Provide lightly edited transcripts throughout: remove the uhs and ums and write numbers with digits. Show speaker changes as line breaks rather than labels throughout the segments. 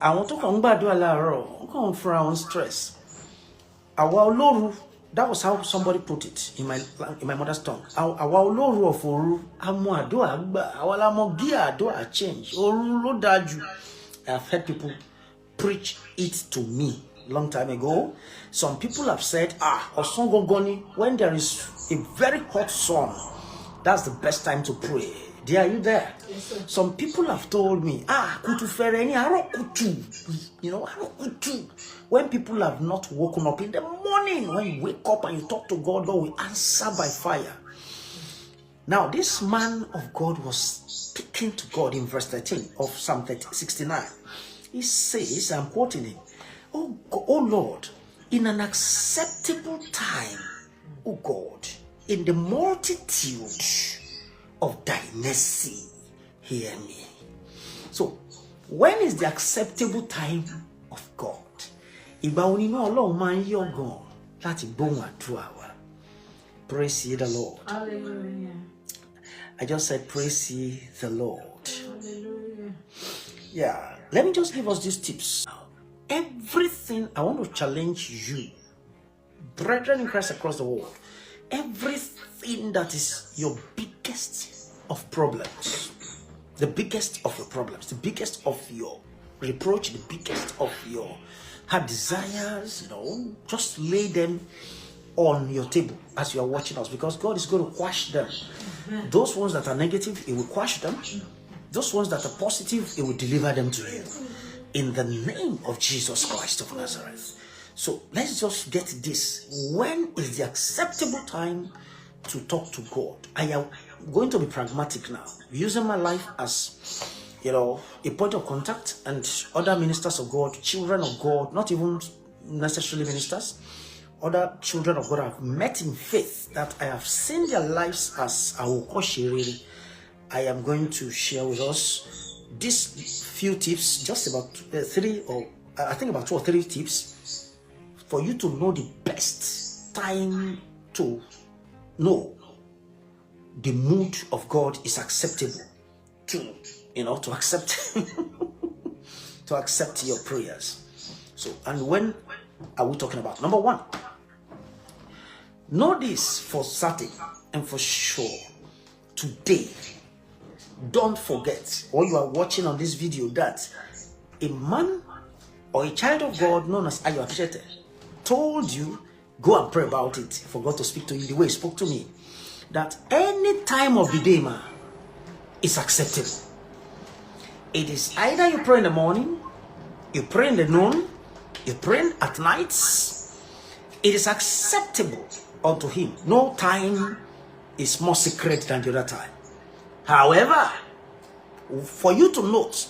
I want to come back to a lot. Come from stress. Our Olorun, that was how somebody put it in my mother's tongue. Our Olorun of Oru, amu ado agba, our amogi ado a change. Oru lo daju. I've heard people preach it to me long time ago. Some people have said, Osun Gogoni, when there is a very hot sun, that's the best time to pray. Dear, are you there? Yes, some people have told me, kutu fereni, kutu. You know, kutu. When people have not woken up in the morning, when you wake up and you talk to God, God will answer by fire. Now, this man of God was speaking to God in verse 13 of Psalm 69. He says, I'm quoting him, Oh Lord, in an acceptable time, oh God, in the multitude of thy mercy, hear me. So, when is the acceptable time of God? Praise ye the Lord. Hallelujah. I just said, praise ye the Lord. Hallelujah. Yeah, let me just give us these tips. Everything, I want to challenge you, brethren in Christ across the world, everything that is your biggest of problems, the biggest of your problems, the biggest of your reproach, the biggest of your heart desires, just lay them on your table as you are watching us, because God is going to quash them. Those ones that are negative, He will quash them. Those ones that are positive, He will deliver them to you. In the name of Jesus Christ of Nazareth. So let's just get this. When is the acceptable time to talk to God? I am going to be pragmatic now, using my life as, a point of contact, and other ministers of God, children of God, not even necessarily ministers, other children of God I've met in faith, that I have seen their lives as Awokoshiriri. I am going to share with us these few tips, just about 2 or 3 tips for you to know the best time to know the mood of God is acceptable to accept to accept your prayers. So, and when are we talking about? Number 1, know this for certain and for sure. Today, don't forget, or you are watching on this video, that a man or a child of God known as Ayo Appreciated told you, go and pray about it for God to speak to you the way He spoke to me, that any time of the day, man, is acceptable. It is either you pray in the morning, you pray in the noon, you pray at nights. It is acceptable unto Him. No time is more sacred than the other time. However, for you to note,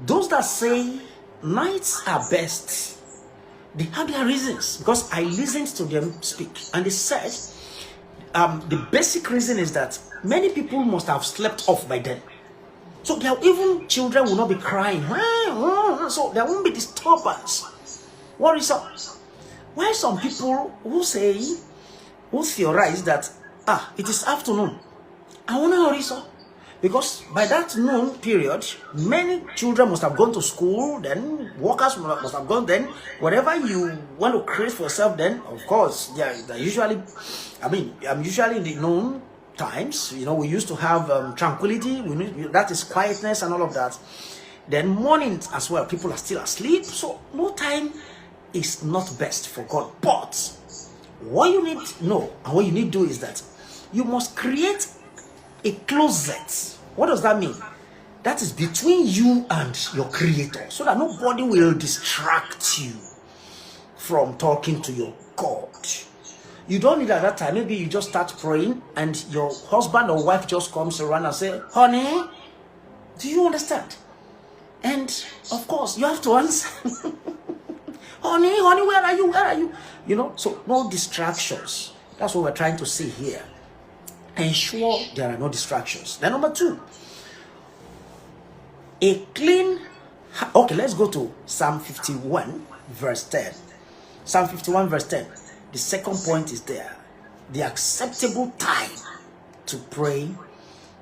those that say nights are best, they have their reasons, because I listened to them speak, and they said the basic reason is that many people must have slept off by then. So even children will not be crying. So there won't be disturbance. What is up? Why some people who theorize that it is afternoon, I want to hurry so, because by that noon period, many children must have gone to school, then workers must have gone, then whatever you want to create for yourself, then of course, they're usually, usually in the noon times, we used to have tranquility, that is quietness and all of that. Then mornings as well, people are still asleep, so no time is not best for God. But what you need to know and what you need to do is that you must create a closet. What does that mean? That is between you and your Creator, so that nobody will distract you from talking to your God. You don't need at that time. Maybe you just start praying and your husband or wife just comes around and say, honey, do you understand? And of course, you have to answer. honey, where are you? Where are you? So no distractions. That's what we're trying to say here. Ensure there are no distractions. Then number 2, a clean. Okay, let's go to Psalm 51 verse 10. Psalm 51 verse 10. The second point is there. The acceptable time to pray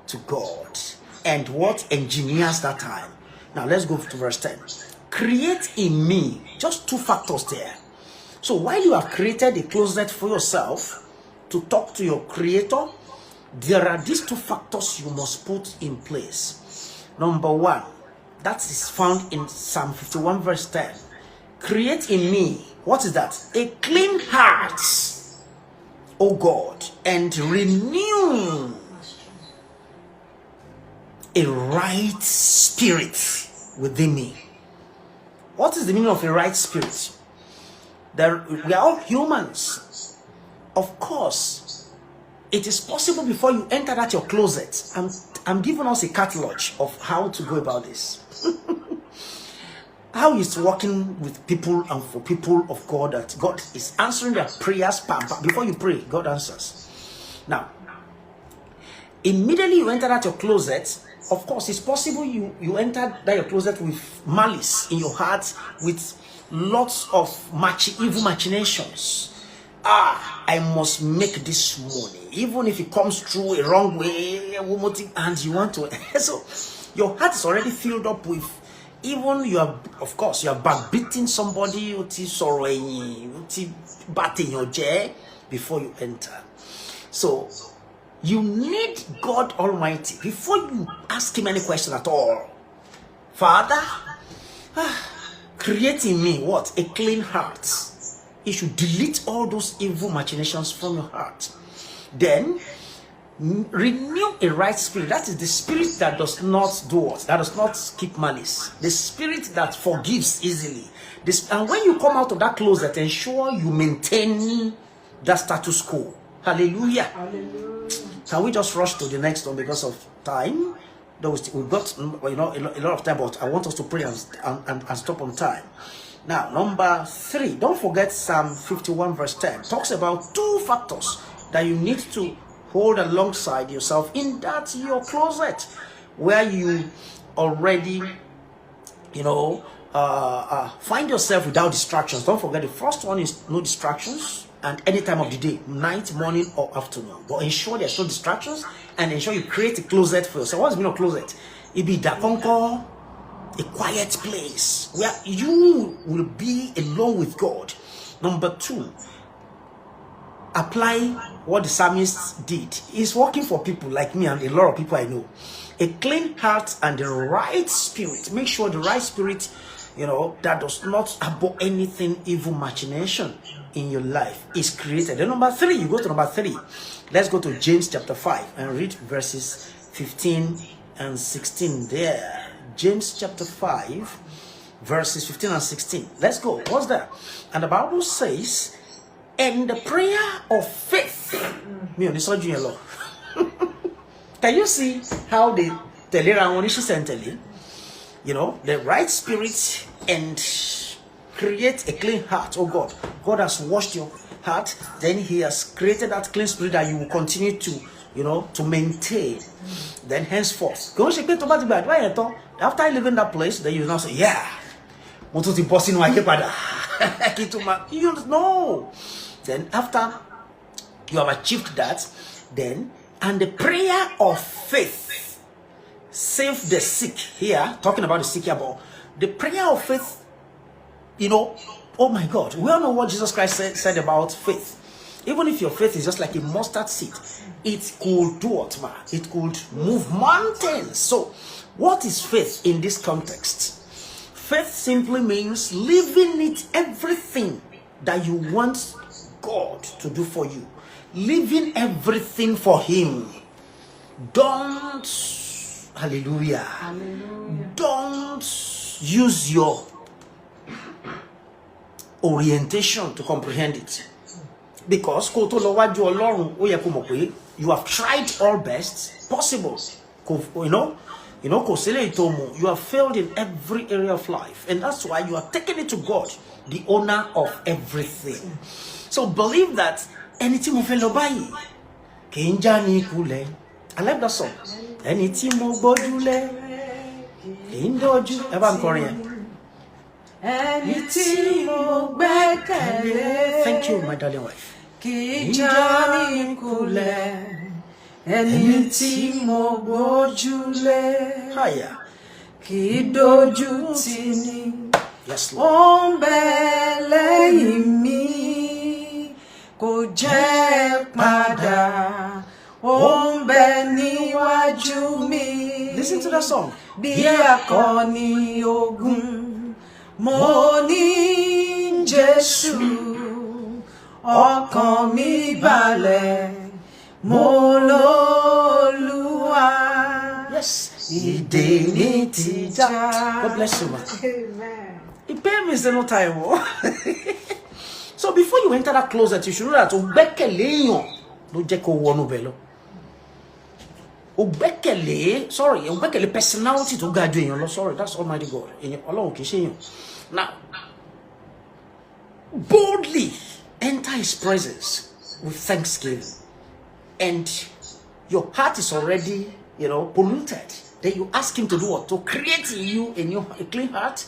to God. And what engineers that time? Now let's go to verse 10. create in me. Just two factors there. So while you have created a closet for yourself to talk to your creator, there are these two factors you must put in place. Number one, that is found in Psalm 51 verse 10. Create in me, what is that? A clean heart, O God, and renew a right spirit within me. What is the meaning of a right spirit? We are all humans. Of course, it is possible before you enter that your closet. I'm giving us a catalog of how to go about this. How is working with people and for people of God, that God is answering their prayers. Before you pray, God answers. Now, immediately you enter that your closet, of course, it's possible you enter that your closet with malice in your heart, with lots of evil machinations. I must make this money, even if it comes through a wrong way, and you want to. So your heart is already filled up with, even you are, of course, you are backbiting somebody, Sọrọ batting your chair before you enter. So you need God Almighty before you ask him any question at all. Father, create in me what? A clean heart. You should delete all those evil machinations from your heart. Then renew a right spirit. That is the spirit that does not do what? That does not keep malice. The spirit that forgives easily. And when you come out of that closet, ensure you maintain that status quo. Hallelujah. Hallelujah. Can we just rush to the next one because of time? We've got a lot of time, but I want us to pray and stop on time. Now, number 3, don't forget Psalm 51 verse 10. Talks about two factors that you need to hold alongside yourself in that your closet, where you already, find yourself without distractions. Don't forget, the first one is no distractions, and any time of the day, night, morning, or afternoon. But ensure there's no distractions, and ensure you create a closet for yourself. What's the meaning of closet? It be dakonko, a quiet place where you will be alone with God. Number 2, apply what the psalmist did. He's working for people like me and a lot of people I know. A clean heart and the right spirit. Make sure the right spirit, that does not abhor anything evil machination in your life is created. Then number 3, you go to number 3. Let's go to James chapter 5 and read verses 15 and 16 there. James chapter 5 verses 15 and 16. Let's go. What's that? And the Bible says, and the prayer of faith. Can you see how they tell the right spirit and create a clean heart? Oh God, God has washed your heart, then he has created that clean spirit that you will continue to to maintain. Then henceforth, after living that place, then you now say, yeah, you know. Then after you have achieved that, then and the prayer of faith save the sick. Here, talking about the sick here, but the prayer of faith, oh my God, we all know what Jesus Christ said about faith. Even if your faith is just like a mustard seed, it could do what, man? It could move mountains. So, what is faith in this context? Faith simply means leaving it everything that you want God to do for you. Leaving everything for him. Don't, hallelujah. Hallelujah. Don't use your orientation to comprehend it. Because you have tried all best possible. You have failed in every area of life. And that's why you are taking it to God, the owner of everything. So believe that anything of I like that song. Anything more bodule. Ever Korean. Thank you, my darling wife. Higher. Yes, Lord. Listen to that song. Yes. God bless you, man. Amen. It paid me no time. So before you enter that closet, you should know that sorry, personality to God doing your sorry, that's Almighty God. Now, boldly enter His presence with thanksgiving, and your heart is already, polluted. Then you ask Him to do what? To create in you a clean heart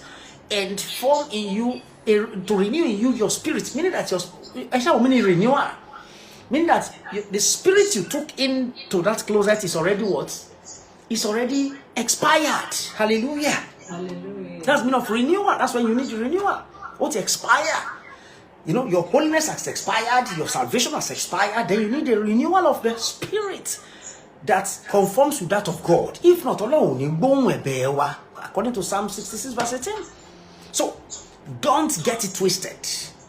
and form in you, to renew in you your spirit. Meaning that renewal. Meaning that the spirit you took into that closet is already what? It's already expired. Hallelujah. Hallelujah. That's meaning of renewal. That's when you need renewal. What expire? Your holiness has expired, your salvation has expired, then you need a renewal of the spirit that conforms with that of God. If not, according to Psalm 66 verse 18. So, don't get it twisted.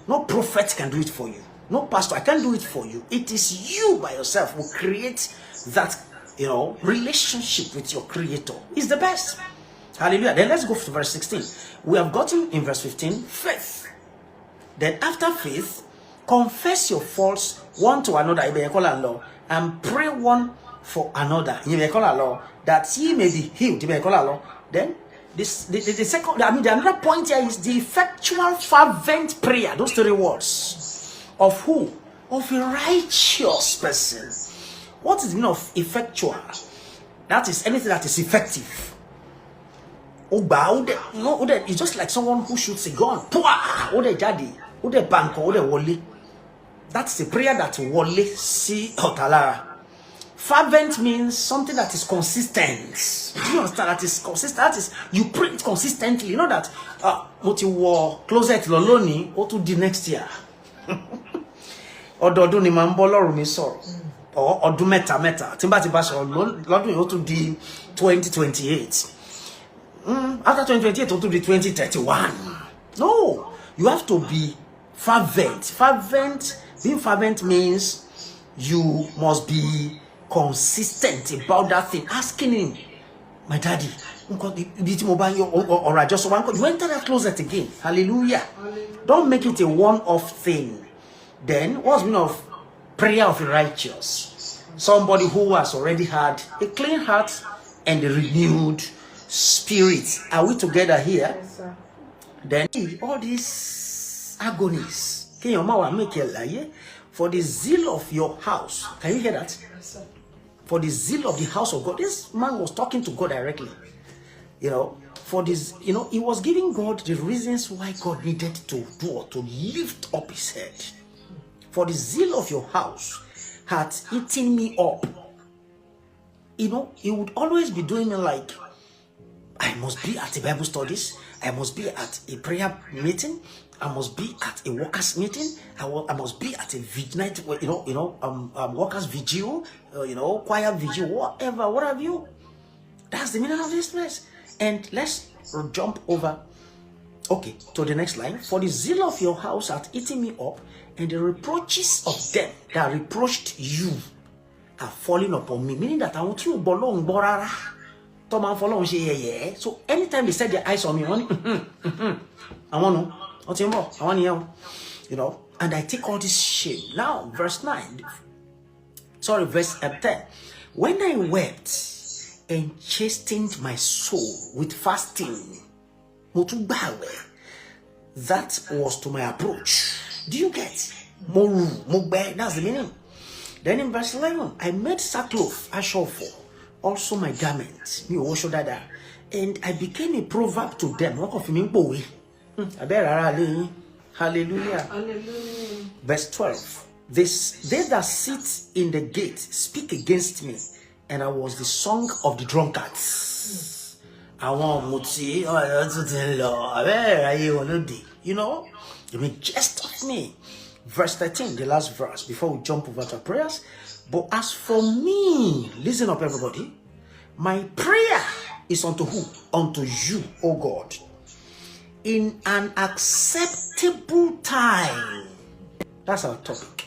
No prophet can do it for you. No pastor, I can't do it for you. It is you by yourself who create that, relationship with your Creator. It's the best. Hallelujah. Then let's go to verse 16. We have gotten in verse 15, faith. Then after faith, confess your faults one to another, and pray one for another, that ye may be healed. Then the second, the another point here is the effectual fervent prayer. Those 3 words of who? Of a righteous person. What is the meaning of effectual? That is anything that is effective. It's just like someone who shoots a gun. That's the prayer that wole si otalara. Fervent means something that is consistent. Do you understand? That is consistent. That is, you pray it consistently. You know that what you wore closet loloni or to the next year. Ọdọọdún ni man Olorun mi sọ̀rọ̀. Or ọdún mẹ́ta. Timba lọ́dún yóò to the 2028. After 2028 or to the 2031. No, you have to be fervent. Being fervent means you must be consistent about that thing. Asking Him, my daddy, or I just want you enter that closet again. Hallelujah. Don't make it a one-off thing. Then, what's the meaning of prayer of the righteous? Somebody who has already had a clean heart and a renewed spirit. Are we together here? Yes, sir. Then all these agonies, can your mouth make a lie? For the zeal of your house. Can you hear that? Yes, sir. For the zeal of the house of God. This man was talking to God directly. For this, he was giving God the reasons why God needed to do or to lift up his head. For the zeal of your house had eaten me up. He would always be doing me like, I must be at a Bible studies. I must be at a prayer meeting. I must be at a workers meeting. I must be at a night, workers vigil, choir vigil, whatever. What have you? That's the meaning of this place. And let's jump over. Okay, to the next line. For the zeal of your house hath eaten me up, and the reproaches of them that reproached you are falling upon me. Meaning that I want you bolong borara. So anytime they set their eyes on me, I want and I take all this shame. Now, verse 9. Sorry, verse 10. When I wept and chastened my soul with fasting, that was to my approach. Do you get? That's the meaning. Then in verse 11, I made sackcloth ashofo, also my garments, and I became a proverb to them. Hallelujah. Hallelujah. Verse 12. They that sit in the gate speak against me, and I was the song of the drunkards. àwọn ọ̀mùtí ọ̀rọ̀ tún ti ń lọ abẹ́rẹ́ ayé wọn lóde, you know. You mean just of me. Verse 13, the last verse, before we jump over to prayers. But as for me, listen up everybody, my prayer is unto who? Unto you, O God, in an acceptable time. That's our topic.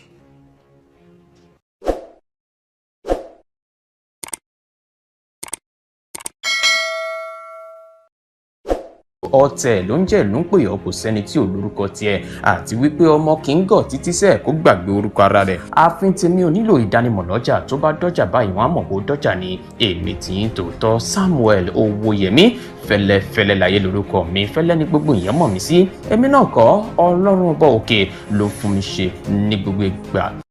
Ọ̀tẹ̀ ló ń jẹ́ ló ń pè ọ́, kò sẹ́ni tí ò lórúkọ tiẹ̀, àti wípé ọmọ kì í gọ̀ títí sẹ́ẹ̀ kó gbàgbé orúkọ ara rẹ̀. Ààfin tèmi ò nílò ìdánimọ̀ lọ́jà, tó bá dọ́jà báyìí wọ́n á mọ̀ pé ó dọ́jà ni. Èmi tí ń tòótọ́ Samuel Owóyẹmí, fẹ́lẹ́fẹ́lẹ́ láyé lórúkọ mi, fẹ́lẹ́ ní gbogbo èèyàn mọ̀ mí sí. Èmi náà kọ́, Ọlọ́run ọba òkè ló fún mi ṣe ní gbogbo ìgbà.